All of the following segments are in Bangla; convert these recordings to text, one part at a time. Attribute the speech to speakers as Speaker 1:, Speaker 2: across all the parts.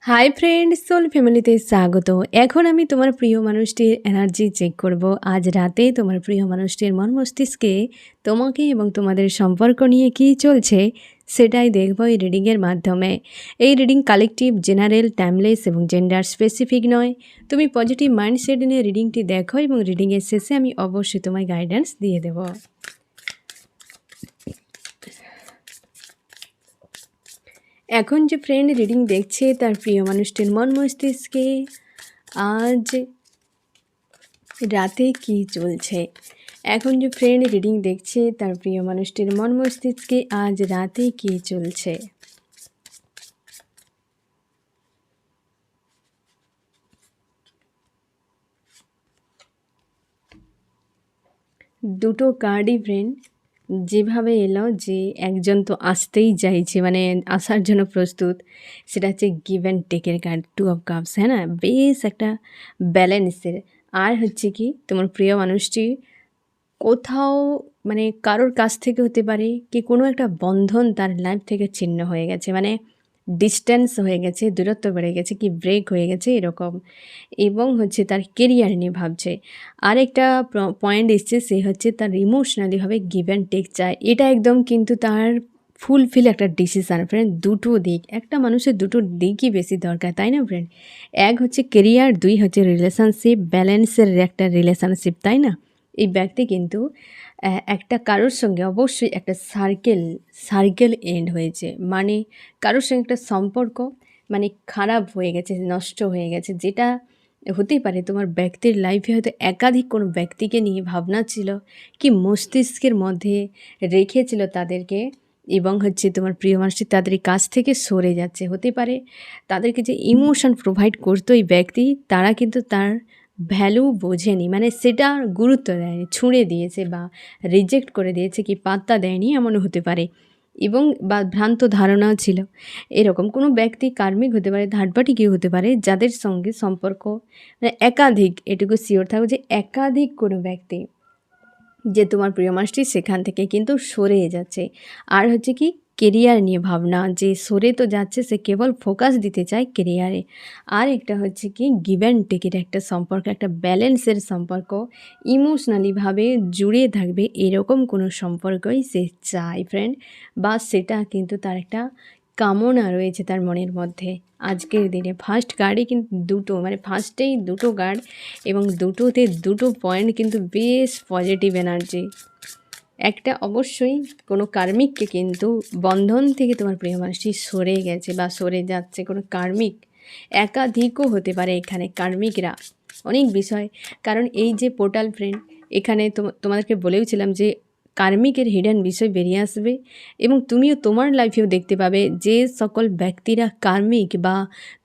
Speaker 1: হাই ফ্রেন্ড, সোল ফ্যামিলিতে স্বাগত। এখন আমি তোমার প্রিয় মানুষটির এনার্জি চেক করব। আজ রাতে তোমার প্রিয় মানুষটির মন মস্তিষ্কে তোমাকে এবং তোমাদের সম্পর্ক নিয়ে কী চলছে সেটাই দেখব এই রিডিংয়ের মাধ্যমে। এই রিডিং কালেকটিভ, জেনারেল, টাইমলেস এবং জেন্ডার স্পেসিফিক নয়। তুমি পজিটিভ মাইন্ডসেট নিয়ে রিডিংটি দেখো এবং রিডিংয়ের শেষে আমি অবশ্যই তোমায় গাইডেন্স দিয়ে দেবো। এখন যে ফ্রেন্ড রিডিং দেখছে তার প্রিয় মানুষটির মন মস্তিষ্কে আজ রাতে কি চলছে। এখন যে ফ্রেন্ড রিডিং দেখছে তার প্রিয় মানুষটির মন মস্তিষ্কে আজ রাতে কি চলছে। দুটো কার্ডই ফ্রেন্ড যেভাবে এলো, যে একজন তো আসতেই চাইছে, মানে আসার জন্য প্রস্তুত, সেটা হচ্ছে গিভ অ্যান্ড টেকের কার্ড, 2 অফ কাপস, হ্যাঁ না, বেশ একটা ব্যালেন্সের। আর হচ্ছে কি, তোমার প্রিয় মানুষটি কোথাও, মানে কারোর কাছ থেকে হতে পারে কি কোনো একটা বন্ধন তার লাইফ থেকে ছিন্ন হয়ে গেছে, মানে ডিস্টেন্স হয়ে গেছে, দূরত্ব বেড়ে গেছে, কি ব্রেক হয়ে গেছে এরকম, এবং হচ্ছে তার কেরিয়ার নিয়ে ভাবছে। আরেকটা পয়েন্ট এসছে, সে হচ্ছে তার ইমোশনালিভাবে গিভ অ্যান্ড টেক চায়। এটা একদম কিন্তু তার ফুলফিল একটা ডিসিশান ফ্রেন্ড। দুটো দিক, একটা মানুষের দুটো দিকই বেশি দরকার, তাই না ফ্রেন্ড? এক হচ্ছে কেরিয়ার, 2 হচ্ছে রিলেশনশিপ, ব্যালেন্সের একটা রিলেশনশিপ, তাই না? এই ব্যক্তি কিন্তু একটা কারোর সঙ্গে অবশ্যই একটা সার্কেল এন্ড হয়েছে, মানে কারোর সঙ্গে একটা সম্পর্ক মানে খারাপ হয়ে গেছে, নষ্ট হয়ে গেছে, যেটা হতেই পারে তোমার ব্যক্তির লাইফে হয়তো একাধিক কোনো ব্যক্তিকে নিয়ে ভাবনা ছিল, কি মস্তিষ্কের মধ্যে রেখেছিল তাদেরকে, এবং হচ্ছে তোমার প্রিয় মানুষটি তাদের কাছ থেকে সরে যাচ্ছে। হতে পারে তাদেরকে যে ইমোশন প্রোভাইড করতো এই ব্যক্তি, তারা কিন্তু তার ভ্যালু বোঝেনি, মানে সেটা গুরুত্ব দেয়নি, ছুঁড়ে দিয়েছে বা রিজেক্ট করে দিয়েছে, কি পাত্তা দেয়নি, এমনও হতে পারে। এবং বা ভ্রান্ত ধারণাও ছিল। এরকম কোনো ব্যক্তি কার্মিক হতে পারে, থার্ড পার্টি কেউ হতে পারে, যাদের সঙ্গে সম্পর্ক মানে একাধিক, এটুকু শিওর থাকো যে একাধিক কোনো ব্যক্তি, যে তোমার প্রিয় মানুষটি সেখান থেকে কিন্তু সরে যাচ্ছে। আর হচ্ছে কি, কেরিয়ার নিয়ে ভাবনা, যে সরে তো যাচ্ছে, সে কেবল ফোকাস দিতে চায় কেরিয়ারে। আর একটা হচ্ছে কি, গিভ অ্যান্ড টেকের একটা সম্পর্ক, একটা ব্যালেন্সের সম্পর্ক, ইমোশনালিভাবে জুড়ে থাকবে এরকম কোনো সম্পর্কই সে চায় ফ্রেন্ড, বা সেটা কিন্তু তার একটা কামনা রয়েছে তার মনের মধ্যে। আজকের দিনে ফার্স্ট কার্ডই কিন্তু দুটো, মানে ফার্স্টেই দুটো কার্ড, এবং দুটোতে দুটো পয়েন্ট কিন্তু বেশ পজিটিভ এনার্জি। একটা অবশ্যই কোনো কার্মিককে কিন্তু বন্ধন থেকে তোমার প্রিয় মানুষটি সরে গেছে বা সরে যাচ্ছে, কোনো কার্মিক, একাধিকও হতে পারে এখানে কার্মিকরা, অনেক বিষয়। কারণ এই যে পোর্টাল ফ্রেন্ড, এখানে তোমাদেরকে বলেওছিলাম যে কার্মিকের হিডেন বিষয় বেরিয়ে আসবে, এবং তুমিও তোমার লাইফেও দেখতে পাবে যে সকল ব্যক্তিরা কার্মিক বা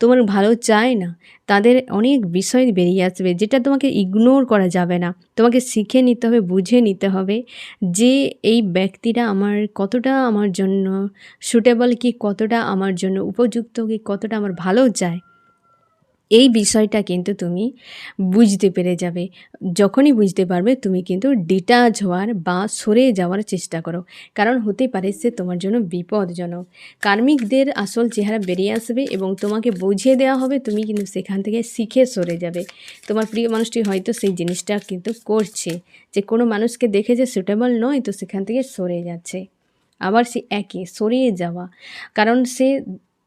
Speaker 1: তোমার ভালো চায় না, তাদের অনেক বিষয় বেরিয়ে আসবে, যেটা তোমাকে ইগনোর করা যাবে না, তোমাকে শিখে নিতে হবে, বুঝে নিতে হবে যে এই ব্যক্তিরা কতটা আমার জন্য সুটেবল, কি কতটা আমার জন্য উপযুক্ত, কি কতটা আমার ভালো চায়। এই বিষয়টা কিন্তু তুমি বুঝতে পেরে যাবে। যখনই বুঝতে পারবে, তুমি কিন্তু ডিটাচ হওয়ার বা সরে যাওয়ার চেষ্টা করো, কারণ হতে পারে সে তোমার জন্য বিপদজনক। কার্মিকদের আসল চেহারা বেরিয়ে আসবে এবং তোমাকে বুঝিয়ে দেওয়া হবে, তুমি কিন্তু সেখান থেকে শিখে সরে যাবে। তোমার প্রিয় মানুষটি হয়তো সেই জিনিসটা কিন্তু করছে, যে কোনো মানুষকে দেখে যে সুটেবল নয়, তো সেখান থেকে সরে যাচ্ছে। আবার সে একে সরিয়ে যাওয়া, কারণ সে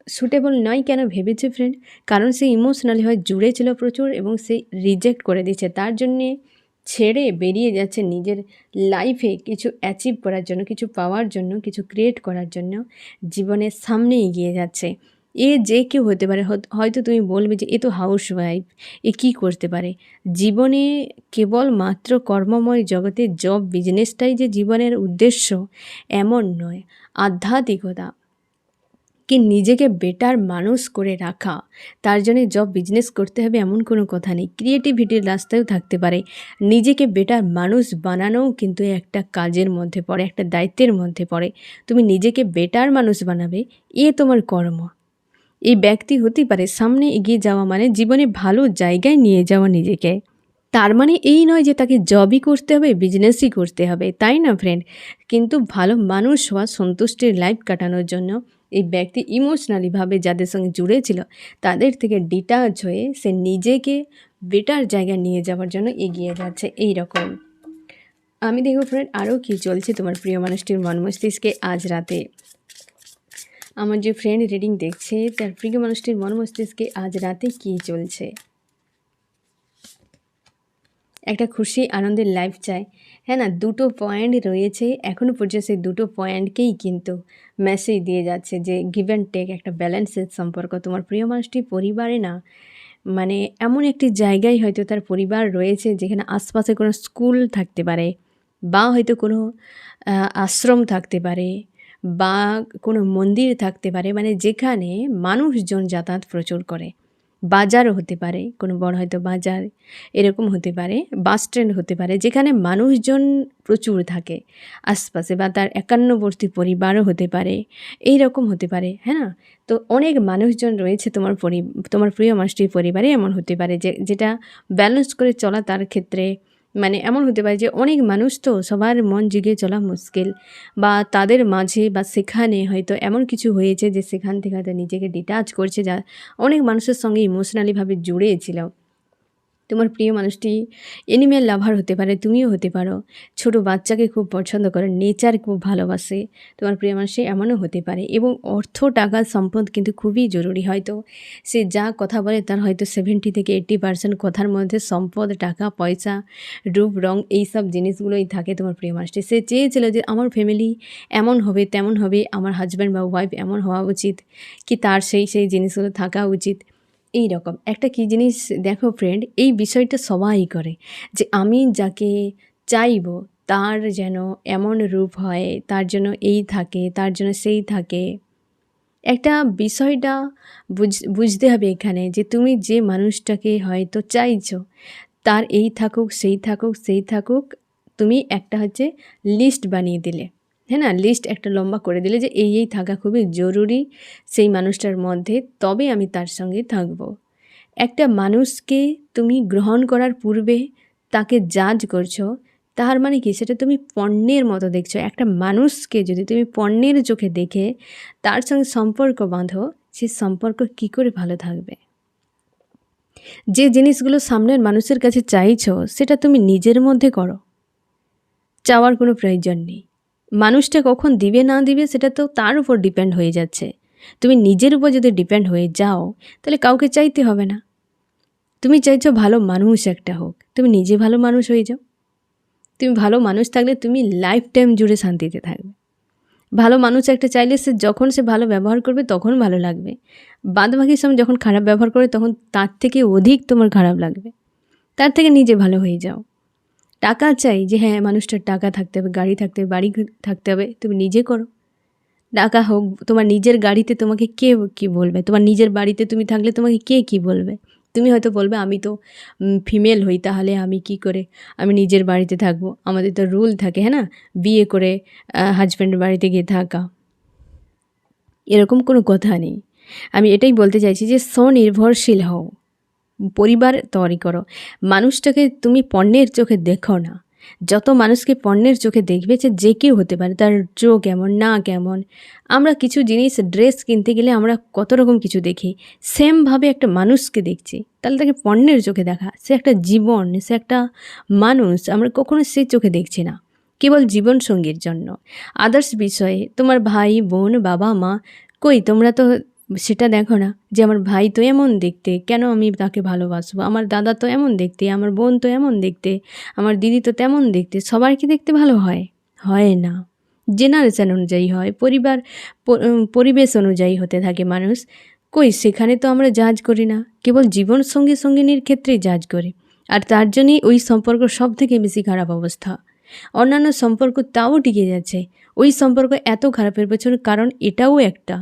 Speaker 1: সুটেবল নয় কেন ভেবেছে ফ্রেন্ড, কারণ সে ইমোশনালি হয় জুড়ে ছিল প্রচুর, এবং সে রিজেক্ট করে দিচ্ছে, তার জন্যে ছেড়ে বেরিয়ে যাচ্ছে নিজের লাইফে কিছু অ্যাচিভ করার জন্য, কিছু পাওয়ার জন্য, কিছু ক্রিয়েট করার জন্য জীবনের সামনে এগিয়ে যাচ্ছে। এ যে কেউ হতে পারে, হয়তো তুমি বলবে যে এ তো হাউস ওয়াইফ, এ কী করতে পারে। জীবনে কেবলমাত্র কর্মময় জগতে জব বিজনেসটাই যে জীবনের উদ্দেশ্য এমন নয়। আধ্যাত্মিকতা, কি নিজেকে বেটার মানুষ করে রাখা, তার জন্য জব বিজনেস করতে হবে এমন কোনো কথা নেই। ক্রিয়েটিভিটির রাস্তায়ও থাকতে পারে, নিজেকে বেটার মানুষ বানানোও কিন্তু একটা কাজের মধ্যে পড়ে, একটা দায়িত্বের মধ্যে পড়ে। তুমি নিজেকে বেটার মানুষ বানাবে, এ তোমার কর্ম। এই ব্যক্তি হতেই পারে সামনে এগিয়ে যাওয়া, মানে জীবনে ভালো জায়গায় নিয়ে যাওয়া নিজেকে। তার মানে এই নয় যে তাকে জবই করতে হবে, বিজনেসই করতে হবে, তাই না ফ্রেন্ড? কিন্তু ভালো মানুষ হওয়া, সন্তুষ্টির লাইফ কাটানোর জন্য এই ব্যক্তি ইমোশনালিভাবে যাদের সঙ্গে জুড়েছিল তাদের থেকে ডিটাচ হয়ে সে নিজেকে বেটার জায়গায় নিয়ে যাওয়ার জন্য এগিয়ে যাচ্ছে এই রকম। আমি দেখব ফ্রেন্ড আরও কী চলছে তোমার প্রিয় মানুষটির মন মস্তিষ্কে আজ রাতে। আমার যে ফ্রেন্ড রিডিং দেখছে তার প্রিয় মানুষটির মন মস্তিষ্কে আজ রাতে কী চলছে। একটা খুশি আনন্দের লাইফ চাই, হ্যাঁ না, দুটো পয়েন্ট রয়েছে এখনও পর্যন্ত। সেই দুটো পয়েন্টকেই কিন্তু মেসেজ দিয়ে যাচ্ছে যে গিভ অ্যান্ড টেক, একটা ব্যালেন্সের সম্পর্ক। তোমার প্রিয় মানুষটি পরিবারে না, মানে এমন একটি জায়গায় হয়তো তার পরিবার রয়েছে যেখানে আশপাশে কোনো স্কুল থাকতে পারে, বা হয়তো কোনো আশ্রম থাকতে পারে, বা কোনো মন্দির থাকতে পারে, মানে যেখানে মানুষজন যাতায়াত প্রচুর করে। বাজারও হতে পারে, কোনো বড় হয়তো বাজার এরকম হতে পারে, বাস স্ট্যান্ড হতে পারে, যেখানে মানুষজন প্রচুর থাকে আশপাশে, বা তার একান্নবর্তী পরিবারও হতে পারে, এই রকম হতে পারে, হ্যাঁ না। তো অনেক মানুষজন রয়েছে তোমার প্রিয় মানুষটির পরিবারে, এমন হতে পারে যেটা ব্যালেন্স করে চলা তার ক্ষেত্রে, মানে এমন হতে পারে যে অনেক মানুষ তো সবার মন জিগে চলা মুশকিল, বা তাদের মাঝে বা সেখানে হয়তো এমন কিছু হয়েছে যে সেখান থেকে হয়তো নিজেকে ডিটাচ করছে, যা অনেক মানুষের সঙ্গে ইমোশনালিভাবে জুড়েছিল। তোমার প্রিয় মানুষটি এনিম্যাল লাভার হতে পারে, তুমিও হতে পারো। ছোট বাচ্চাকে খুব পছন্দ করে, নেচার খুব ভালোবাসে তোমার প্রিয় মানুষটি, এমনও হতে পারে। এবং অর্থ, টাকা, সম্পদ কিন্তু খুবই জরুরি। হয়তো সে যা কথা বলে তার হয়তো 70 থেকে 80% কথার মধ্যে সম্পদ, টাকা পয়সা, রূপ রং, এইসব জিনিসগুলোই থাকে তোমার প্রিয় মানুষটি। সে চেয়েছিল যে আমার ফ্যামিলি এমন হবে, তেমন হবে, আমার হাজব্যান্ড বা ওয়াইফ এমন হওয়া উচিত, কি তার সেই জিনিসগুলো থাকা উচিত। এই রকম একটা কী জিনিস দেখো ফ্রেন্ড, এই বিষয়টা সবাই করে যে আমি যাকে চাইব তার যেন এমন রূপ হয়, তার জন্য এই থাকে, তার জন্য সেই থাকে। একটা বিষয়টা বুঝতে হবে এখানে যে তুমি যে মানুষটাকে হয়তো চাইছো তার এই থাকুক, সেই থাকুক, সেই থাকুক, তুমি একটা হচ্ছে লিস্ট বানিয়ে দিলে, হ্যাঁ না, লিস্ট একটা লম্বা করে দিলে যে এই থাকা খুবই জরুরি সেই মানুষটার মধ্যে, তবে আমি তার সঙ্গে থাকবো। একটা মানুষকে তুমি গ্রহণ করার পূর্বে তাকে জাজ করছো, তার মানে কি সেটা তুমি পণ্যের মতো দেখছো। একটা মানুষকে যদি তুমি পণ্যের চোখে দেখে তার সঙ্গে সম্পর্ক বাঁধো, সে সম্পর্ক কী করে ভালো থাকবে? যে জিনিসগুলো সামনের মানুষের কাছে চাইছো সেটা তুমি নিজের মধ্যে করো, চাওয়ার কোনো প্রয়োজন নেই। মানুষটা কখন দিবে না দিবে সেটা তো তার উপর ডিপেন্ড হয়ে যাচ্ছে। তুমি নিজের উপর যদি ডিপেন্ড হয়ে যাও তাহলে কাউকে চাইতে হবে না। তুমি চাইছো ভালো মানুষ একটা হোক, তুমি নিজে ভালো মানুষ হয়ে যাও। তুমি ভালো মানুষ থাকলে তুমি লাইফ টাইম জুড়ে শান্তিতে থাকবে। ভালো মানুষ একটা চাইলে সে যখন সে ভালো ব্যবহার করবে তখন ভালো লাগবে, বাদবাকি সময় যখন খারাপ ব্যবহার করে তখন তার থেকে অধিক তোমার খারাপ লাগবে। তার থেকে নিজে ভালো হয়ে যাও। টাকা চাই যে হ্যাঁ মানুষটার টাকা থাকতে হবে, গাড়ি থাকতে হবে, বাড়ি থাকতে হবে, তুমি নিজে করো। টাকা হোক, তোমার নিজের গাড়িতে তোমাকে কে কী বলবে? তোমার নিজের বাড়িতে তুমি থাকলে তোমাকে কে কী বলবে? তুমি হয়তো বলবে আমি তো ফিমেল হই, তাহলে আমি কি করে আমি নিজের বাড়িতে থাকবো? আমাদের তো রুল থাকে, হ্যাঁ না, বিয়ে করে হাজব্যান্ডের বাড়িতে গিয়ে থাকা, এরকম কোনো কথা নেই। আমি এটাই বলতে চাইছি যে স্বনির্ভরশীল হও, পরিবার তৈরি করো। মানুষটাকে তুমি পণ্যের চোখে দেখো না। যত মানুষকে পণ্যের চোখে দেখবে যে কেউ হতে পারে, তার চোখ কেমন, না কেমন। আমরা কিছু জিনিস ড্রেস কিনতে গেলে আমরা কত রকম কিছু দেখি, সেমভাবে একটা মানুষকে দেখছি, তাহলে তাকে পণ্যের চোখে দেখা। সে একটা জীবন, সে একটা মানুষ, আমরা কখনো সে চোখে দেখছি না কেবল জীবনসঙ্গীর জন্য। আদার্স বিষয়ে তোমার ভাই বোন, বাবা মা, কই তোমরা তো সেটা দেখো না যে আমার ভাই তো এমন দেখতে, কেন আমি তাকে ভালোবাসবো? আমার দাদা তো এমন দেখতে, আমার বোন তো এমন দেখতে, আমার দিদি তো তেমন দেখতে। সবার কি দেখতে ভালো হয়? হয় না। জেনারেশন অনুযায়ী হয়, পরিবেশ অনুযায়ী হতে থাকে মানুষ। কই সেখানে তো আমরা জাজ করি না, কেবল জীবনসঙ্গী সঙ্গিনীর ক্ষেত্রেই জাজ করি। আর তার জন্যই ওই সম্পর্ক সব থেকে বেশি খারাপ অবস্থা। অন্যান্য সম্পর্ক তাও টিকে যাচ্ছে, ওই সম্পর্ক এত খারাপের পেছনে কারণ এটাও একটা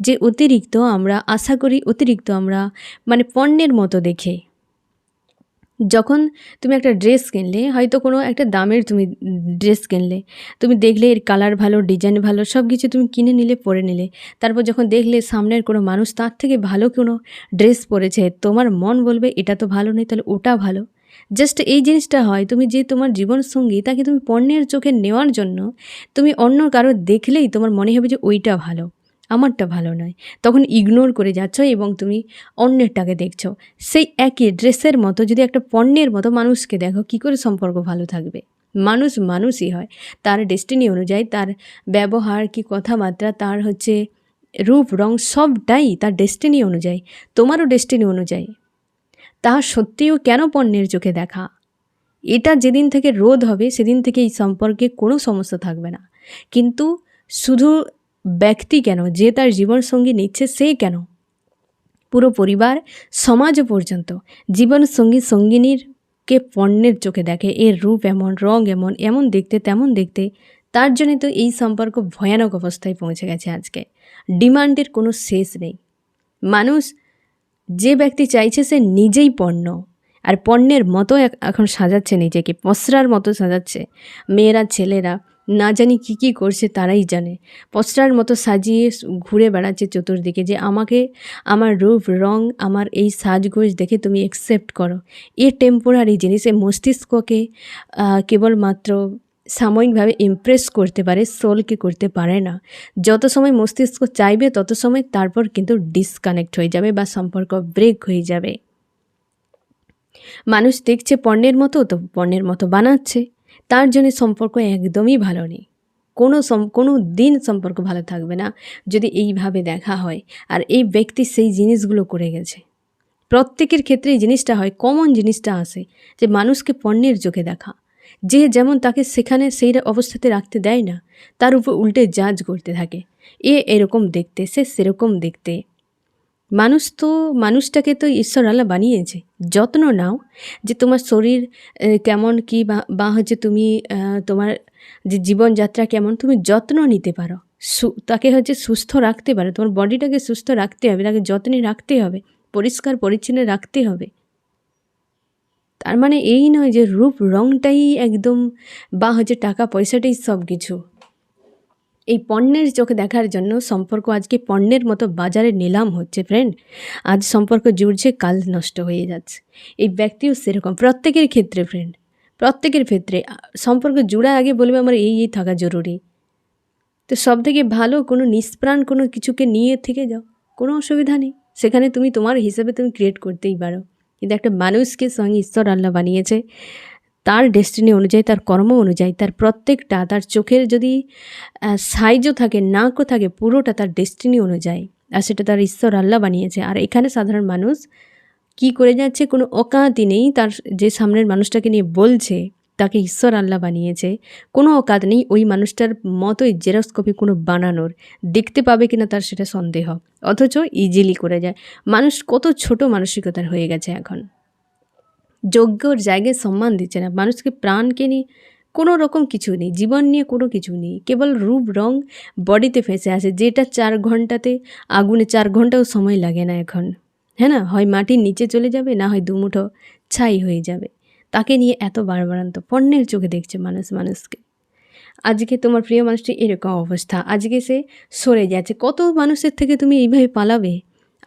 Speaker 1: যে অতিরিক্ত আমরা আশা করি, অতিরিক্ত আমরা মানে পণ্যের মতো দেখে। যখন তুমি একটা ড্রেস কিনলে, হয়তো কোনো একটা দামের তুমি ড্রেস কিনলে, তুমি দেখলে এর কালার ভালো, ডিজাইন ভালো, সব কিছু তুমি কিনে নিলে, পরে নিলে। তারপর যখন দেখলে সামনের কোনো মানুষ তার থেকে ভালো কোনো ড্রেস পরেছে, তোমার মন বলবে এটা তো ভালো নেই, তাহলে ওটা ভালো। জাস্ট এই জিনিসটা হয়, তুমি যে তোমার জীবনসঙ্গী তাকে তুমি পণ্যের চোখে নেওয়ার জন্য তুমি অন্য কারো দেখলেই তোমার মনে হবে যে ওইটা ভালো, আমারটা ভালো নয়, তখন ইগনোর করে যাচ্ছ এবং তুমি অন্যেরটাকে দেখছো। সেই একই ড্রেসের মতো যদি একটা পণ্যের মতো মানুষকে দেখো, কী করে সম্পর্ক ভালো থাকবে? মানুষ মানুষই হয়, তার ডেস্টিনি অনুযায়ী, তার ব্যবহার কি কথাবার্তা, তার হচ্ছে রূপ রং, সবটাই তার ডেস্টিনি অনুযায়ী, তোমারও ডেস্টিনি অনুযায়ী। তা সত্ত্বেও কেন পণ্যের চোখে দেখা? এটা যেদিন থেকে রোধ হবে সেদিন থেকে এই সম্পর্কে কোনো সমস্যা থাকবে না। কিন্তু শুধু ব্যক্তি কেন, যে তার জীবনসঙ্গী নিচ্ছে সে কেন, পুরো পরিবার সমাজও পর্যন্ত জীবনসঙ্গী সঙ্গিনীরকে পণ্যের চোখে দেখে, এর রূপ এমন, রং এমন, এমন দেখতে তেমন দেখতে। তার জন্যে তো এই সম্পর্ক ভয়ানক অবস্থায় পৌঁছে গেছে আজকে। ডিমান্ডের কোনো শেষ নেই। মানুষ, যে ব্যক্তি চাইছে সে নিজেই পণ্য, আর পণ্যের মতো এখন সাজাচ্ছে নিজেকে, পসরার মতো সাজাচ্ছে। মেয়েরা ছেলেরা না জানি কী কী করছে তারাই জানে, পসরার মতো সাজিয়ে ঘুরে বেড়াচ্ছে চতুর্দিকে, যে আমাকে, আমার রূপ রং, আমার এই সাজগোজ দেখে তুমি অ্যাকসেপ্ট করো। এ টেম্পোরারি জিনিস, এ মস্তিষ্ককে কেবলমাত্র সাময়িকভাবে ইমপ্রেস করতে পারে, সোলকে করতে পারে না। যত সময় মস্তিষ্ক চাইবে তত সময় তারপর কিন্তু ডিসকানেক্ট হয়ে যাবে বা সম্পর্ক ব্রেক হয়ে যাবে। মানুষ দেখছে পণ্যের মতো, তো পণ্যের মতো বানাচ্ছে। তার জন্য সম্পর্ক একদমই ভালো নেই। কোনো দিন সম্পর্ক ভালো থাকবে না যদি এইভাবে দেখা হয়। আর এই ব্যক্তি সেই জিনিসগুলো করে গেছে। প্রত্যেকের ক্ষেত্রে এই জিনিসটা হয়, কমন জিনিসটা আসে যে মানুষকে পণ্যের চোখে দেখা। যে যেমন তাকে সেখানে সেই অবস্থাতে রাখতে দেয় না, তার উপর উল্টে জাজ করতে থাকে, এ এরকম দেখতে, সে সেরকম দেখতে। মানুষটাকে তো ঈশ্বর আল্লাহ বানিয়েছে। যত্ন নাও, যে তোমার শরীর কেমন কি বা হচ্ছে তুমি তোমার যে জীবনযাত্রা কেমন, তুমি যত্ন নিতে পারো, তাকে হচ্ছে সুস্থ রাখতে পারো। তোমার বডিটাকে সুস্থ রাখতে হবে, তাকে যত্নে রাখতে হবে, পরিষ্কার পরিচ্ছন্ন রাখতে হবে। তার মানে এই নয় যে রূপ রংটাই একদম, বা হচ্ছে টাকা পয়সাটাই সব কিছু। এই পণ্যের চোখে দেখার জন্য সম্পর্ক আজকে পণ্যের মতো বাজারে নিলাম হচ্ছে ফ্রেন্ড। আজ সম্পর্ক জুড়ছে, কাল নষ্ট হয়ে যাচ্ছে। এই ব্যক্তিও সেরকম, প্রত্যেকের ক্ষেত্রে ফ্রেন্ড, প্রত্যেকের ক্ষেত্রে সম্পর্ক জুড়ার আগে বলবে আমার এই থাকা জরুরি। তো সব থেকে ভালো কোনো নিষ্প্রাণ কোনো কিছুকে নিয়ে থেকে যাও, কোনো অসুবিধা নেই। সেখানে তুমি তোমার হিসাবে তুমি ক্রিয়েট করতেই পারো। কিন্তু একটা মানুষকে সঙ্গে ঈশ্বর আল্লাহ বানিয়েছে, তার ডেস্টিনি অনুযায়ী, তার কর্ম অনুযায়ী, তার প্রত্যেকটা, তার চোখের যদি সাইজও থাকে, নাকও থাকে, পুরোটা তার ডেস্টিনি অনুযায়ী। আর সেটা তার ঈশ্বর আল্লাহ বানিয়েছে। আর এখানে সাধারণ মানুষ কি করে যাচ্ছে, কোনো অকাতই নেই। তার যে সামনের মানুষটাকে নিয়ে বলছে তাকে ঈশ্বর আল্লাহ বানিয়েছে, কোনো অকাত নেই ওই মানুষটার মতোই জেরক্স কপি কোনো বানানোর। দেখতে পাবে কিনা তার সেটা সন্দেহ, অথচ ইজিলি করে যায়। মানুষ কত ছোট মানসিকতার হয়ে গেছে এখন, যোগ্যর জায়গায় সম্মান দিচ্ছে না। মানুষকে প্রাণকে নিয়ে কোনো রকম কিছু নেই, জীবন নিয়ে কোনো কিছু নেই, কেবল রূপ রং বডিতে ফেঁসে আছে। যেটা 4 ঘন্টাতে আগুনে 4 ঘন্টাও সময় লাগে না এখন, হ্যাঁ না, হয় মাটির নিচে চলে যাবে, না হয় দুমুঠো ছাই হয়ে যাবে। তাকে নিয়ে এত বাড়বাড়ন্ত পণ্যের চোখে দেখছে মানুষকে। আজকে তোমার প্রিয় মানুষটি এরকম অবস্থা, আজকে সে সরে যাচ্ছে। কত মানুষের থেকে তুমি এইভাবে পালাবে?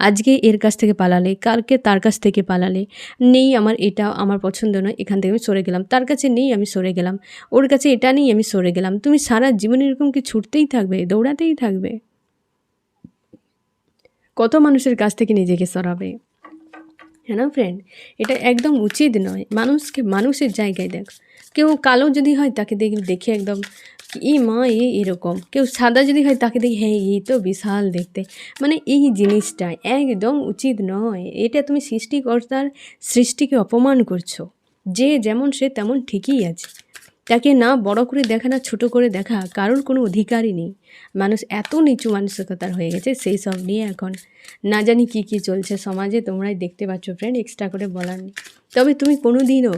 Speaker 1: আজকে এর কাছ থেকে পালালে, কালকে তার কাছ থেকে পালালে, নেই আমার এটা, আমার পছন্দ নয়, এখান থেকে আমি সরে গেলাম। তার কাছে নেই, আমি সরে গেলাম। ওর কাছে এটা নেই, আমি সরে গেলাম। তুমি সারা জীবনে এরকম কি ছুটতেই থাকবে, দৌড়াতেই থাকবে? কত মানুষের কাছ থেকে নিজেকে সরাবে? হ্যাঁ না ফ্রেন্ড, এটা একদম উচিত নয়। মানুষকে মানুষের জায়গায় দেখ। কেউ কালো যদি হয় তাকে দেখে একদম ই মা এরকম, কেউ সাদা যদি হয় তাকে দেখি হ্যাঁ এই তো বিশাল দেখতে। মানে এই জিনিসটা একদম উচিত নয়। এটা তুমি সৃষ্টিকর্তার সৃষ্টিকে অপমান করছো। যে যেমন সে তেমন ঠিকই আছে, তাকে না বড় করে দেখা, না ছোট করে দেখা কারোর কোনো অধিকারই নেই। মানুষ এত নিচু মানসিকতার হয়ে গেছে, সেই সব নিয়ে এখন না জানি কি কি চলছে সমাজে, তোমরাই দেখতে পাচ্ছ ফ্রেন্ড, এক্সট্রা করে বলার নেই। তবে তুমি কোনো দিনও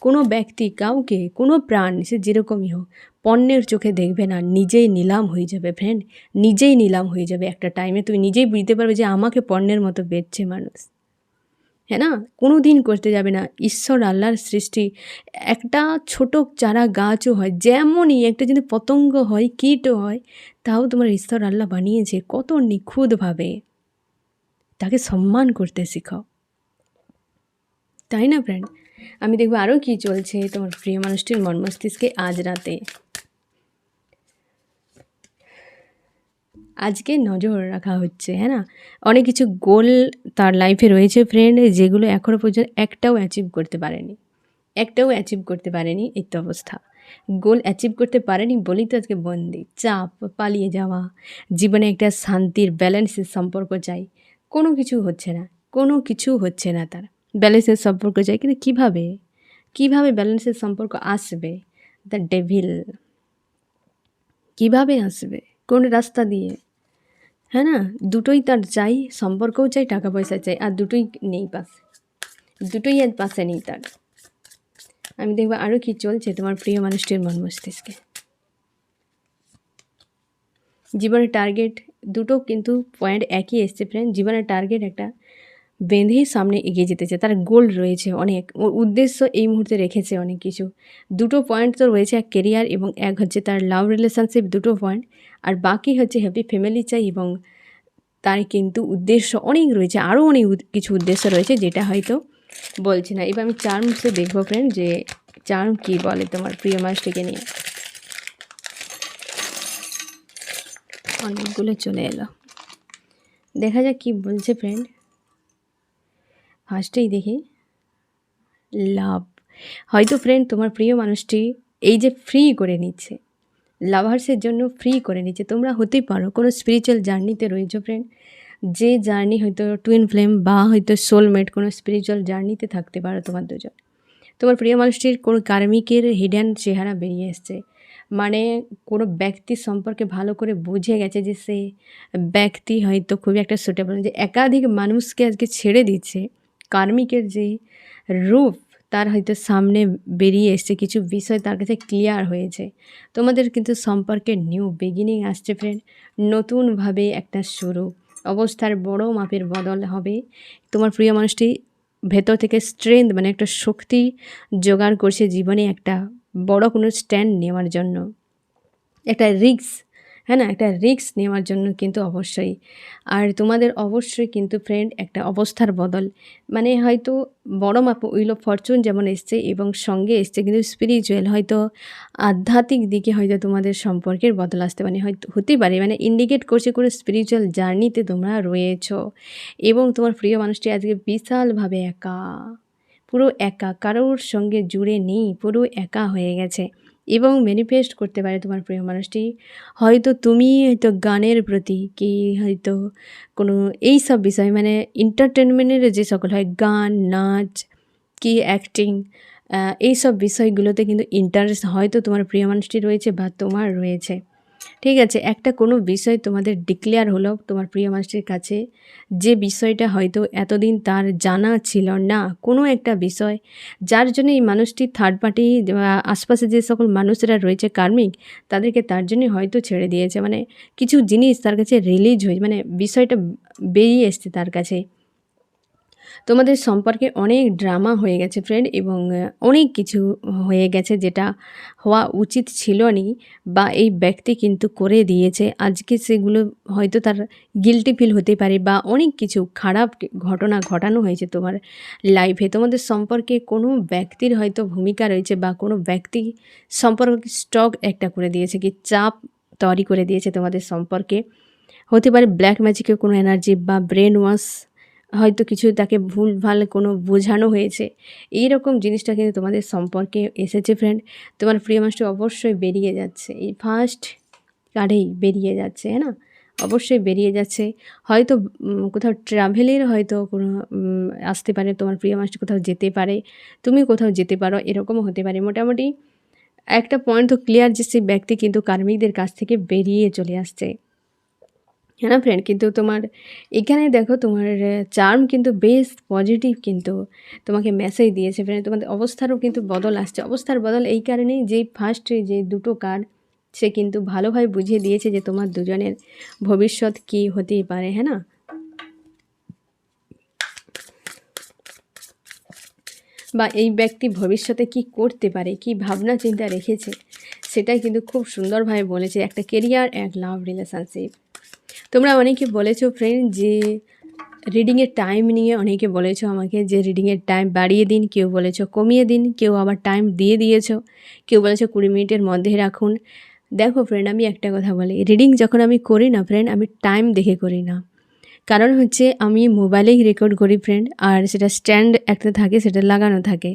Speaker 1: কোনো ব্যক্তি, কাউকে, কোনো প্রাণ, সে যেরকমই হোক, পণ্যের চোখে দেখবে না। নিজেই নিলাম হয়ে যাবে ফ্রেন্ড, নিজেই নিলাম হয়ে যাবে। একটা টাইমে তুমি নিজেই বুঝতে পারবে যে আমাকে পণ্যের মতো বেচছে মানুষ, হ্যাঁ না? কোনো দিন করতে যাবে না। ঈশ্বর আল্লাহর সৃষ্টি, একটা ছোট চারা গাছও হয়, যেমনই একটা যদি পতঙ্গ হয়, কীটও হয়, তাও তোমার ঈশ্বর আল্লাহ বানিয়েছে কত নিখুঁতভাবে। তাকে সম্মান করতে শেখাও, তাই না ফ্রেন্ড? আমি দেখবো আরও কী চলছে তোমার প্রিয় মানুষটির মন মস্তিষ্কে আজ রাতে। আজকে নজর রাখা হচ্ছে, হ্যাঁ না? অনেক কিছু গোল তার লাইফে রয়েছে ফ্রেন্ড, যেগুলো এখনো পর্যন্ত একটাও অ্যাচিভ করতে পারেনি। একটাও অ্যাচিভ করতে পারেনি, এই তো অবস্থা। গোল অ্যাচিভ করতে পারেনি বলেই তো আজকে বন্দি। চাপ, পালিয়ে যাওয়া, জীবনে একটা শান্তির ব্যালেন্সের সম্পর্ক চাই। কোনো কিছু হচ্ছে না, কোনো কিছু হচ্ছে না তার। ব্যালেন্সের সম্পর্ক চাই, কিন্তু কীভাবে? কীভাবে ব্যালেন্সের সম্পর্ক আসবে? The devil. কীভাবে আসবে? কোন রাস্তা দিয়ে? হ্যাঁ না? দুটোই তার চাই, সম্পর্কও চাই, টাকা পয়সা চাই, আর দুটোই নেই পাশে। দুটোই আর পাশে নেই তার। আমি দেখবো আরও কি চলছে তোমার প্রিয় মানুষটির মন মস্তিষ্কে। জীবনের টার্গেট দুটো কিন্তু পয়েন্ট একই এসছে ফ্রেন্ড। জীবনের টার্গেট একটা বেঁধেই সামনে এগিয়ে যেতে চায়, তার গোল রয়েছে অনেক, ওর উদ্দেশ্য এই মুহূর্তে রেখেছে অনেক কিছু। দুটো পয়েন্ট তো রয়েছে, এক কেরিয়ার এবং এক হচ্ছে তার লাভ রিলেশনশিপ, দুটো পয়েন্ট। আর বাকি হচ্ছে হ্যাপি ফ্যামিলি চাই, এবং তার কিন্তু উদ্দেশ্য অনেক রয়েছে, আরও অনেক কিছু উদ্দেশ্য রয়েছে, যেটা হয়তো বলছি না। এবার আমি চার্মসে দেখবো ফ্রেন্ড, যে চার্ম কী বলে তোমার প্রিয় মানুষটিকে নিয়ে। অনেকগুলো চলে এলো, দেখা যাক কী বলছে ফ্রেন্ড। ফার্স্টেই দেখি লাভ। হয়তো ফ্রেন্ড তোমার প্রিয় মানুষটি এই যে ফ্রি করে নিচ্ছে, লাভার্সের জন্য ফ্রি করে নিচ্ছে। তোমরা হতেই পারো কোনো স্পিরিচুয়াল জার্নিতে রয়েছো ফ্রেন্ড, যে জার্নি হয়তো টুইন ফ্লেম বা হয়তো সোলমেট, কোনো স্পিরিচুয়াল জার্নিতে থাকতে পারো তোমার দুজন। তোমার প্রিয় মানুষটির কোনো কার্মিকের হিডেন চেহারা বেরিয়ে এসছে, মানে কোনো ব্যক্তির সম্পর্কে ভালো করে বুঝে গেছে যে সে ব্যক্তি হয়তো খুবই একটা সুটেবল, যে একাধিক মানুষকে আজকে ছেড়ে দিচ্ছে। কার্মিকের যে রূপ তার হয়তো সামনে বেরিয়ে এসছে, কিছু বিষয় তার কাছে ক্লিয়ার হয়েছে। তোমাদের কিন্তু সম্পর্কে নিউ বিগিনিং আসছে ফ্রেন্ড, নতুনভাবে একটা শুরু, অবস্থার বড় মাপের বদল হবে। তোমার প্রিয় মানুষটি ভেতর থেকে স্ট্রেংথ, মানে একটা শক্তি জোগাড় করছে জীবনে একটা বড় কোনো স্ট্যান্ড নেওয়ার জন্য, একটা রিস্ক, হ্যাঁ না, একটা রিস্ক নেওয়ার জন্য কিন্তু অবশ্যই। আর তোমাদের অবশ্যই কিন্তু ফ্রেন্ড একটা অবস্থার বদল, মানে হয়তো বড় মাপ উইল অফ ফরচুন যেমন এসছে, এবং সঙ্গে এসছে কিন্তু স্পিরিচুয়াল, হয়তো আধ্যাত্মিক দিকে হয়তো তোমাদের সম্পর্কের বদল আসতে পারে, হয়তো হতেই পারে, মানে ইন্ডিকেট করছে কোনো স্পিরিচুয়াল জার্নিতে তোমরা রয়েছো। এবং তোমার প্রিয় মানুষটি আজকে বিশালভাবে একা, পুরো একা, কারোর সঙ্গে জুড়ে নেই, পুরো একা হয়ে গেছে। এবং ম্যানিফেস্ট করতে পারে তোমার প্রিয় মানুষটি, হয়তো তুমি হয়তো গানের প্রতি কি হয়তো কোনো এই সব বিষয়, মানে এন্টারটেনমেন্টের যে সকল হয়, গান, নাচ, কি অ্যাক্টিং, এইসব বিষয়গুলোতে কিন্তু ইন্টারেস্ট হয়তো তোমার প্রিয় মানুষটি রয়েছে বা তোমার রয়েছে। ঠিক আছে, একটা কোনো বিষয় তোমাদের ডিক্লেয়ার হলো তোমার প্রিয় মানুষটির কাছে, যে বিষয়টা হয়তো এতদিন তার জানা ছিল না, কোনো একটা বিষয়, যার জন্য এই মানুষটি থার্ড পার্টি, আশপাশে যে সকল মানুষেরা রয়েছে কার্মিক, তাদেরকে তার জন্যই হয়তো ছেড়ে দিয়েছে। মানে কিছু জিনিস তার কাছে রিলিজ হয়ে, মানে বিষয়টা বেরিয়ে এসছে তার কাছে। তোমাদের সম্পর্কে অনেক ড্রামা হয়ে গেছে ফ্রেন্ড, এবং অনেক কিছু হয়ে গেছে যেটা হওয়া উচিত ছিল নি, বা এই ব্যক্তি কিন্তু করে দিয়েছে। আজকে সেগুলো হয়তো তার গিল্টি ফিল হতে পারে, বা অনেক কিছু খারাপ ঘটনা ঘটানো হয়েছে তোমার লাইফে। তোমাদের সম্পর্কে কোনো ব্যক্তির হয়তো ভূমিকা রয়েছে, বা কোনো ব্যক্তি সম্পর্কে স্টক একটা করে দিয়েছে, কি চাপ তৈরি করে দিয়েছে তোমাদের সম্পর্কে। হতে পারে ব্ল্যাক ম্যাজিকের কোনো এনার্জি, বা ব্রেন ওয়াশ, হয়তো কিছু তাকে ভুলভাল কোনো বোঝানো হয়েছে। এইরকম জিনিসটা কিন্তু তোমাদের সম্পর্কে এসেছে ফ্রেন্ড। তোমার প্রিয় মানুষটি অবশ্যই বেরিয়ে যাচ্ছে, এই ফার্স্ট কার্ডেই বেরিয়ে যাচ্ছে, হ্যাঁ না? অবশ্যই বেরিয়ে যাচ্ছে। হয়তো কোথাও ট্রাভেলের হয়তো কোনো আসতে পারে, তোমার প্রিয় মানুষটি কোথাও যেতে পারে, তুমি কোথাও যেতে পারো, এরকমও হতে পারে। মোটামুটি একটা পয়েন্ট তো ক্লিয়ার, যে সেই ব্যক্তি কিন্তু কার্মিকদের কাছ থেকে বেরিয়ে চলে আসছে, হ্যাঁ না ফ্রেন্ড? কিন্তু তোমার এখানে দেখো তোমার চার্ম কিন্তু বেশ পজিটিভ, কিন্তু তোমাকে মেসেজ দিয়েছে ফ্রেন্ড। তোমাদের অবস্থারও কিন্তু বদল আসছে। অবস্থার বদল এই কারণেই যে ফার্স্টে যে দুটো কার্ড, সে কিন্তু ভালোভাবে বুঝিয়ে দিয়েছে যে তোমার দুজনের ভবিষ্যৎ কী হতেই পারে, হ্যাঁ না? বা এই ব্যক্তি ভবিষ্যতে কি করতে পারে, কি ভাবনা চিন্তা রেখেছে, সেটাই কিন্তু খুব সুন্দরভাবে বলেছে। একটা কেরিয়ার, এক লাভ রিলেশনশিপ। তোমরা অনেকে বলেছো ফ্রেন্ড যে রিডিংয়ের টাইম নিয়ে অনেকে বলেছো আমাকে, যে রিডিংয়ের টাইম বাড়িয়ে দিন, কেউ বলেছো কমিয়ে দিন, কেউ আবার টাইম দিয়ে দিয়েছো, কেউ বলেছো 20 মিনিটের মধ্যে রাখুন। দেখো ফ্রেন্ড, আমি একটা কথা বলি, রিডিং যখন আমি করি না ফ্রেন্ড, আমি টাইম দেখে করি না। কারণ হচ্ছে আমি মোবাইলেই রেকর্ড করি ফ্রেন্ড, আর সেটা স্ট্যান্ড একটা থাকে, সেটা লাগানো থাকে,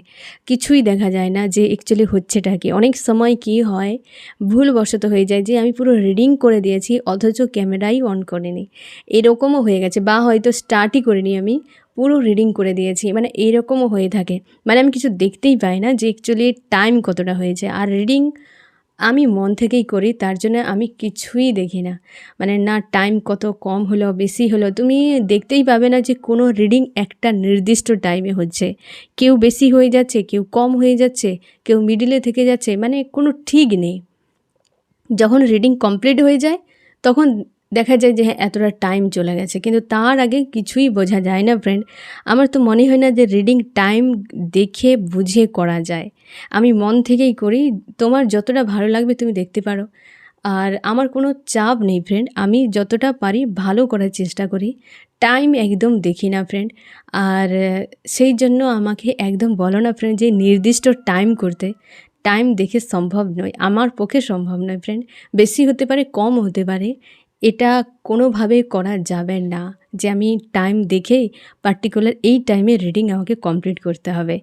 Speaker 1: কিছুই দেখা যায় না যে অ্যাকচুয়ালি হচ্ছেটা কি। অনেক সময় কি হয়, ভুলবশত হয়ে যায় যে আমি পুরো রিডিং করে দিয়েছি অথচ ক্যামেরাই অন করিনি, এরকমও হয়ে গেছে। বা হয়তো স্টার্টই করিনি, আমি পুরো রিডিং করে দিয়েছি, মানে এরকমও হয়ে থাকে। মানে আমি কিছু দেখতেই পাই না যে অ্যাকচুয়ালি টাইম কতটা হয়েছে। আর রিডিং আমি মন থেকেই করি, তার জন্য আমি কিছুই দেখি না। মানে না টাইম কত কম হলো বেশি হলো, তুমি দেখতেই পাবে না যে কোনো রিডিং একটা নির্দিষ্ট টাইমে হচ্ছে। কেউ বেশি হয়ে যাচ্ছে, কেউ কম হয়ে যাচ্ছে, কেউ মিডিলে থেকে যাচ্ছে, মানে কোনো ঠিক নেই। যখন রিডিং কমপ্লিট হয়ে যায় তখন দেখা যায় যে হ্যাঁ এতটা টাইম চলে গেছে, কিন্তু তার আগে কিছুই বোঝা যায় না ফ্রেন্ড। আমার তো মনে হয় না যে রিডিং টাইম দেখে বুঝে করা যায়। আমি মন থেকেই করি, তোমার যতটা ভালো লাগবে তুমি দেখতে পারো। আর আমার কোনো চাপ নেই ফ্রেন্ড, আমি যতটা পারি ভালো করার চেষ্টা করি, টাইম একদম দেখি না ফ্রেন্ড। আর সেই জন্য আমাকে একদম বলো না ফ্রেন্ড যে নির্দিষ্ট টাইম করতে, টাইম দেখে সম্ভব নয়, আমার পক্ষে সম্ভব নয় ফ্রেন্ড। বেশি হতে পারে, কম হতে পারে, এটা কোনোভাবেই করা যাবে না যে আমি টাইম দেখেই পার্টিকুলার এই টাইমে রিডিং আমাকে কমপ্লিট করতে হবে।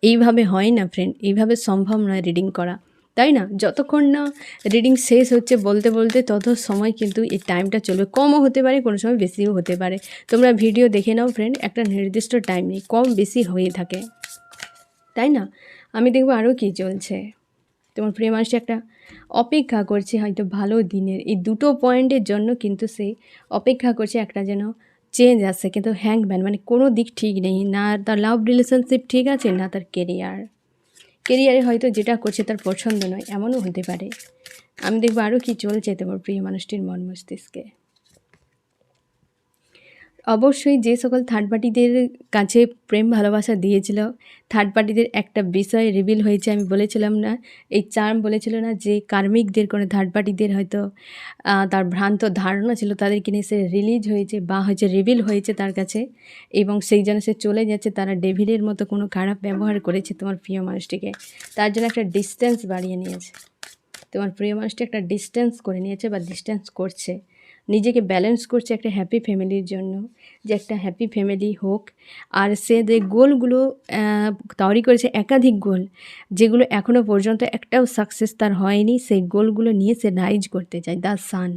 Speaker 1: এইভাবে হয় না ফ্রেন্ড, এইভাবে সম্ভব নয় রিডিং করা, তাই না? যতক্ষণ না রিডিং শেষ হচ্ছে বলতে বলতে তত সময় কিন্তু এই টাইমটা চলবে, কমও হতে পারে, কোনো সময় বেশিও হতে পারে। তোমরা ভিডিও দেখে নাও ফ্রেন্ড, একটা নির্দিষ্ট টাইম নেই, কম বেশি হয়ে থাকে, তাই না? আমি দেখবো আরও কী চলছে। তোমার প্রিয় মানুষটি একটা অপেক্ষা করছে হয়তো ভালো দিনের, এই দুটো পয়েন্টের জন্য কিন্তু সে অপেক্ষা করছে একটা যেন চেঞ্জ আসে। কিন্তু হ্যাংম্যান মানে কোনো দিক ঠিক নেই, না তার লাভ রিলেশনশিপ ঠিক আছে, না তার কেরিয়ারে হয়তো যেটা করছে তার পছন্দ নয়, এমনও হতে পারে। আমি দেখবো আরও কি চলছে তোমার প্রিয় মানুষটির মন মস্তিষ্কে। অবশ্যই যে সকল থার্ড পার্টিদের কাছে প্রেম ভালোবাসা দিয়েছিল, থার্ড পার্টিদের একটা বিষয় রিভিল হয়েছে। আমি বলেছিলাম না, এই চার্ম বলেছিল না যে কার্মিকদের কোনো থার্ড পার্টিদের হয়তো তার ভ্রান্ত ধারণা ছিল তাদেরকে নিয়ে, সে রিলিজ হয়েছে বা হচ্ছে রিভিল হয়েছে তার কাছে, এবং সেই জন্য সে চলে যাচ্ছে। তারা ডেভিলের মতো কোনো খারাপ ব্যবহার করেছে তোমার প্রিয় মানুষটিকে, তার জন্য একটা ডিস্টেন্স বাড়িয়ে নিয়েছে। তোমার প্রিয় মানুষটি একটা ডিস্টেন্স করে নিয়েছে বা ডিস্টেন্স করছে, নিজেকে ব্যালেন্স করছে একটা হ্যাপি ফ্যামিলির জন্য, যে একটা হ্যাপি ফ্যামিলি হোক। আর সে যে গোলগুলো তৈরি করেছে, একাধিক গোল, যেগুলো এখনও পর্যন্ত একটাও সাকসেস তার হয়নি, সেই গোলগুলো নিয়ে সে রাইজ করতে চায়। দ্য সান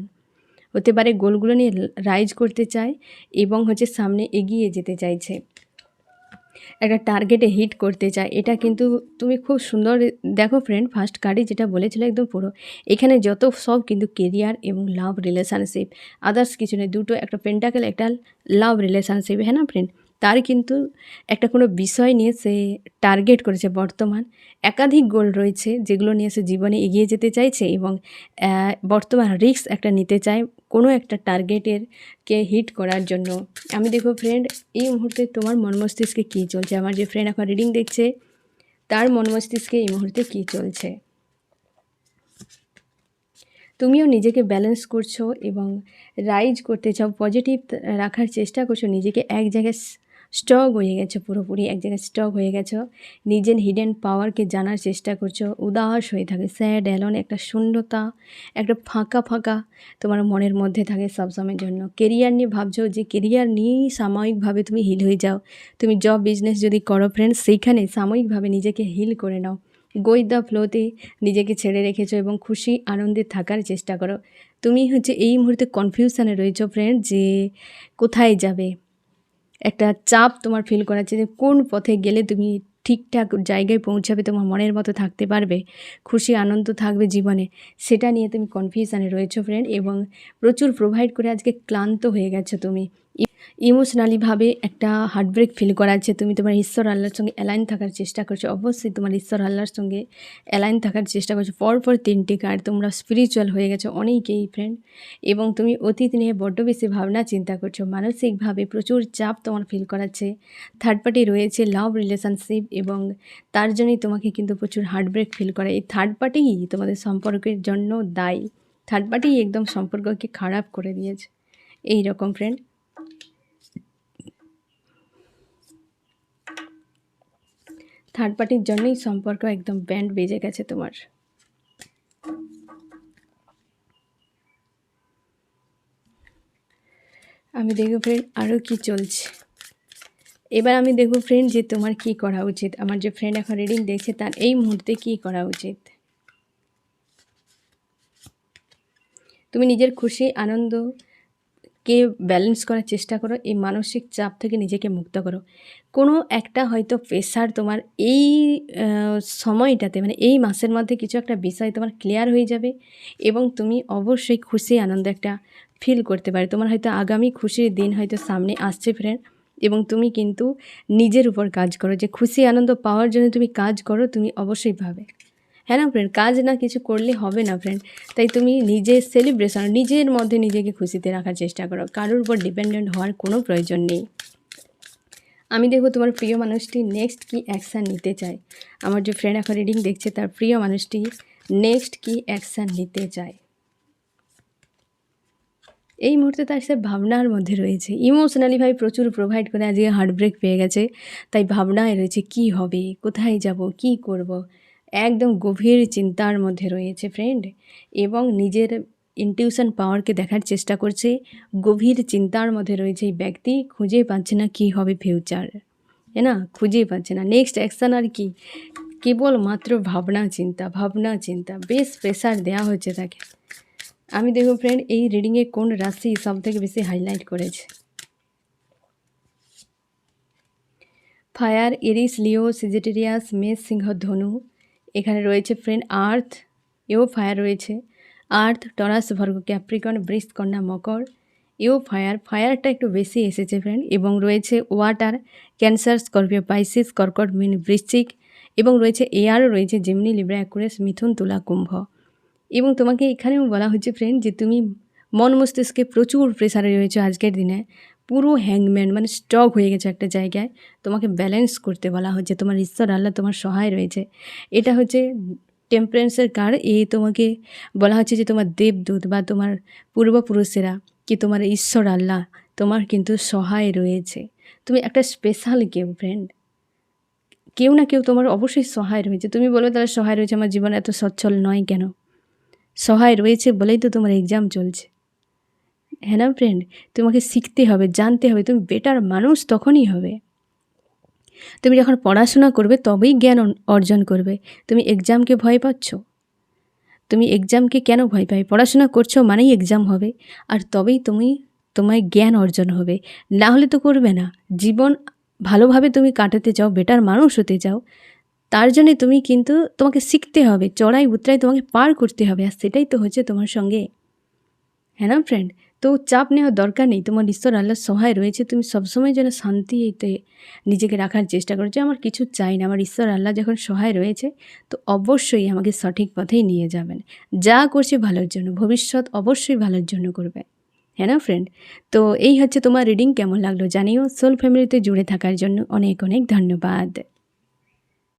Speaker 1: হতে পারে, গোলগুলো নিয়ে রাইজ করতে চায় এবং হচ্ছে সামনে এগিয়ে যেতে চাইছে, একটা টার্গেটে হিট করতে চায়। এটা কিন্তু তুমি খুব সুন্দর দেখো ফ্রেন্ড, ফার্স্ট কার্ডে যেটা বলেছিল একদম পুরো, এখানে যত সব কিন্তু কেরিয়ার এবং লাভ রিলেশনশিপ, আদার্স কিছু নেই। দুটো, একটা পেন্টাকেল, একটা লাভ রিলেশনশিপ, হ্যাঁ না ফ্রেন্ড? তার কিন্তু একটা কোনো বিষয় নিয়ে সে টার্গেট করেছে বর্তমান, একাধিক গোল রয়েছে যেগুলো নিয়ে সে জীবনে এগিয়ে যেতে চাইছে, এবং বর্তমান রিস্ক একটা নিতে চায় কোনো একটা টার্গেটের কে হিট করার জন্য। আমি দেখো ফ্রেন্ড, এই মুহূর্তে তোমার মন মস্তিষ্কে কী চলছে, আমার যে ফ্রেন্ড এখন রিডিং দেখছে তার মন মস্তিষ্কে এই মুহূর্তে কী চলছে। তুমিও নিজেকে ব্যালেন্স করছো এবং রাইজ করতে চাও, পজিটিভ রাখার চেষ্টা করছো, নিজেকে এক জায়গায় স্টক হয়ে গেছো, পুরোপুরি এক জায়গায় স্টক হয়ে গেছো, নিজের হিডেন পাওয়ারকে জানার চেষ্টা করছো। উদাস হয়ে থাকে, স্যাড অ্যালোন, একটা শূন্যতা, একটা ফাঁকা ফাঁকা তোমার মনের মধ্যে থাকে সবসময়ের জন্য। কেরিয়ার নিয়ে ভাবছো যে কেরিয়ার নিয়েই সাময়িকভাবে তুমি হিল হয়ে যাও। তুমি জব বিজনেস যদি করো ফ্রেন্ডস, সেইখানে সাময়িকভাবে নিজেকে হিল করে নাও, গো উইথ দ্য ফ্লোতে নিজেকে ছেড়ে রেখেছো এবং খুশি আনন্দে থাকার চেষ্টা করো। তুমি হচ্ছে এই মুহূর্তে কনফিউশনে রয়েছো ফ্রেন্ড, যে কোথায় যাবে, একটা চাপ তোমার ফিল করাচ্ছে যে কোন পথে গেলে তুমি ঠিকঠাক জায়গায় পৌঁছাবে, তোমার মনের মতো থাকতে পারবে, খুশি আনন্দ থাকবে জীবনে, সেটা নিয়ে তুমি কনফিউশনে রয়েছো ফ্রেন্ড। এবং প্রচুর প্রোভাইড করে আজকে ক্লান্ত হয়ে গেছো তুমি, ইমোশনালিভাবে একটা হার্টব্রেক ফিল করাচ্ছে। তুমি তোমার ঈশ্বর আল্লাহর সঙ্গে অ্যালাইন থাকার চেষ্টা করছো, অবশ্যই তোমার ঈশ্বর আল্লাহর সঙ্গে অ্যালাইন থাকার চেষ্টা করছো। পরপর 3টি কার্ড, তোমরা স্পিরিচুয়াল হয়ে গেছো অনেকেই ফ্রেন্ড, এবং তুমি অতীত নিয়ে বড্ড বেশি ভাবনা চিন্তা করছো, মানসিকভাবে প্রচুর চাপ তোমার ফিল করাচ্ছে। থার্ড পার্টি রয়েছে, লাভ রিলেশনশিপ, এবং তার জন্যই তোমাকে কিন্তু প্রচুর হার্টব্রেক ফিল করে। এই থার্ড পার্টিই তোমাদের সম্পর্কের জন্য দায়ী, থার্ড পার্টিই একদম সম্পর্ককে খারাপ করে দিয়েছে এই রকম ফ্রেন্ড। থার্ড পার্টির জন্যই সম্পর্ক একদম ব্যান্ড বেজে গেছে তোমার। আমি দেখব ফ্রেন্ড আরও কি চলছে। এবার আমি দেখব ফ্রেন্ড যে তোমার কি করা উচিত। আমার যে ফ্রেন্ড এখন রিডিং দেখছে তার এই মুহূর্তে কি করা উচিত। তুমি নিজের খুশি আনন্দকে ব্যালেন্স করার চেষ্টা করো, এই মানসিক চাপ থেকে নিজেকে মুক্ত করো। কোনো একটা হয়তো প্রেশার তোমার এই সময়টাতে মানে এই মাসের মধ্যে কিছু একটা বিষয় তোমার ক্লিয়ার হয়ে যাবে এবং তুমি অবশ্যই খুশি আনন্দ একটা ফিল করতে পারো। তোমার হয়তো আগামী খুশির দিন হয়তো সামনে আসছে ফ্রেন্ড, এবং তুমি কিন্তু নিজের উপর কাজ করো, যে খুশি আনন্দ পাওয়ার জন্য তুমি কাজ করো, তুমি অবশ্যই পাবে। হ্যাঁ না ফ্রেন্ড, কাজ না কিছু করলে হবে না ফ্রেন্ড। তাই তুমি নিজের সেলিব্রেশন, নিজের মধ্যে নিজেকে খুশিতে রাখার চেষ্টা করো, কারোর উপর ডিপেন্ডেন্ট হওয়ার কোনো প্রয়োজন নেই। আমি দেখব তোমার প্রিয় মানুষটি নেক্সট কি অ্যাকশান নিতে চায়। আমার যে ফ্রেন্ড এখন রিডিং দেখছে তার প্রিয় মানুষটি নেক্সট কি অ্যাকশান নিতে চায়। এই মুহূর্তে তার সে ভাবনার মধ্যে রয়েছে, ইমোশনালি ভাই প্রচুর প্রোভাইড করে আজকে হার্টব্রেক পেয়ে গেছে, তাই ভাবনায় রয়েছে কি হবে, কোথায় যাব, কি করব, একদম গভীর চিন্তার মধ্যে রয়েছে ফ্রেন্ড, এবং নিজের ইনটিউশন পাওয়ারকে দেখার চেষ্টা করছে। গভীর চিন্তার মধ্যে রয়েছে এই ব্যক্তি, খুঁজে পাচ্ছে না কি হবে ফিউচার, তাই না, খুঁজেই পাচ্ছে না নেক্সট অ্যাকশান আর কি, কেবল মাত্র ভাবনা চিন্তা, বেশ প্রেশার দেওয়া হচ্ছে তাকে। আমি দেখব ফ্রেন্ড এই রিডিংয়ে কোন রাশি সব থেকে বেশি হাইলাইট করেছে। ফায়ার, এরিস, লিও, সিজিটেরিয়াস, মেষ, সিংহ, ধনু। এখানে রয়েছে ফ্রেন্ড আর্থ, এও ফায়ার রয়েছে। আর্থ, টরাস, ভর্গ, ক্যাপ্রিকন, বৃষ, কন্যা, মকর, এও ফায়ার। ফায়ারটা একটু বেশি এসেছে ফ্রেন্ড, এবং রয়েছে ওয়াটার, ক্যান্সার, স্করপিও, পাইসিস, কর্কট, মিন, বৃশ্চিক, এবং রয়েছে এয়ারও রয়েছে জেমিনি, লিব্রা, অ্যাকুয়ারিয়াস, মিথুন, তুলা, কুম্ভ। এবং তোমাকে এখানেও বলা হচ্ছে ফ্রেন্ড যে তুমি মন মস্তিষ্কে প্রচুর প্রেশারে রয়েছে আজকের দিনে, পুরো হ্যাংম্যান মানে স্টক হয়ে গেছে একটা জায়গায়, তোমাকে ব্যালেন্স করতে বলা হচ্ছে। তোমার ঈশ্বর আল্লাহ তোমার সহায় রয়েছে। এটা হচ্ছে টেম্পারেন্সের কার্ড। তোমাকে বলা হচ্ছে যে তোমার দেবদূত বা তোমার পূর্বপুরুষেরা কি তোমার ঈশ্বর আল্লাহ তোমার কিন্তু সহায় রয়েছে। তুমি একটা স্পেশাল কেউ ফ্রেন্ড, কেউ না কেউ তোমার অবশ্যই সহায় রয়েছে। তুমি বলবে তারা সহায় রয়েছে, আমার জীবন এত সচ্ছল নয় কেন, সহায় রয়েছে বলেই তো তোমার এক্সাম চলছে। হ্যাঁ না ফ্রেন্ড, তোমাকে শিখতে হবে, জানতে হবে, তুমি বেটার মানুষ তখনই হবে। তুমি যখন পড়াশোনা করবে তবেই জ্ঞান অর্জন করবে। তুমি এক্সামকে ভয় পাচ্ছ, তুমি এক্সামকে কেন ভয় পাই? পড়াশোনা করছো মানেই এক্সাম হবে, আর তবেই তোমার জ্ঞান অর্জন হবে, না হলে তো করবে না। জীবন ভালোভাবে তুমি কাটাতে চাও, বেটার মানুষ হতে চাও, তার জন্যে তুমি কিন্তু তোমাকে শিখতে হবে, চড়াই উতরাই তোমাকে পার করতে হবে, আর সেটাই তো হচ্ছে তোমার সঙ্গে। হ্যাঁ না ফ্রেন্ড, তো চাপ নেওয়ার দরকার নেই, তোমার ঈশ্বর আল্লাহর সহায় রয়েছে। তুমি সবসময় যেন শান্তিতে নিজেকে রাখার চেষ্টা করো, যে আমার কিছু চাই না, আমার ঈশ্বর আল্লাহ যখন সহায় রয়েছে তো অবশ্যই আমাকে সঠিক পথেই নিয়ে যাবেন। যা করছে ভালোর জন্য, ভবিষ্যৎ অবশ্যই ভালোর জন্য করবে। হ্যাঁ না ফ্রেন্ড, তো এই হচ্ছে তোমার রিডিং। কেমন লাগলো জানিও। সোল ফ্যামিলিতে জুড়ে থাকার জন্য অনেক অনেক ধন্যবাদ।